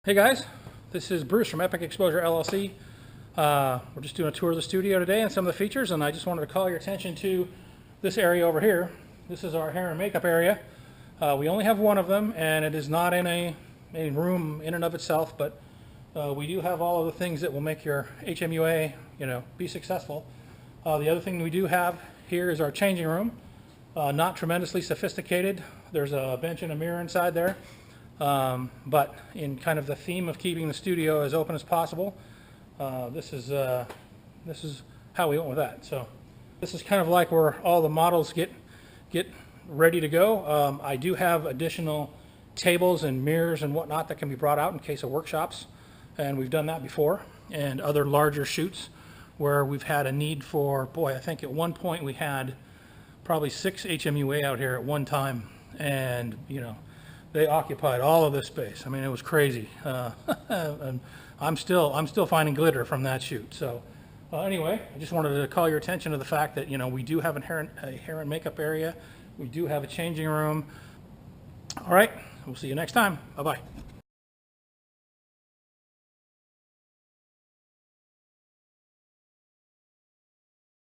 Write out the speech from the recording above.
Hey guys, this is Bruce from Epic Exposure LLC. We're just doing a tour of the studio today and some of the features, and I just wanted to call your attention to this area over here. This is our hair and makeup area. We only have one of them, and it is not in a room in and of itself, but we do have all of the things that will make your HMUA, be successful. The other thing we do have here is our changing room. Not tremendously sophisticated. There's a bench and a mirror inside there. But in kind of the theme of keeping the studio as open as possible, this is how we went with that. So this is kind of like where all the models get ready to go. I do have additional tables and mirrors and whatnot that can be brought out in case of workshops, and we've done that before, and other larger shoots where we've had a need for, I think at one point we had probably 6 HMUA out here at one time, and they occupied all of this space. I mean, it was crazy. And I'm still finding glitter from that shoot. So anyway, I just wanted to call your attention to the fact that we do have a hair and makeup area. We do have a changing room. All right, we'll see you next time. Bye-bye.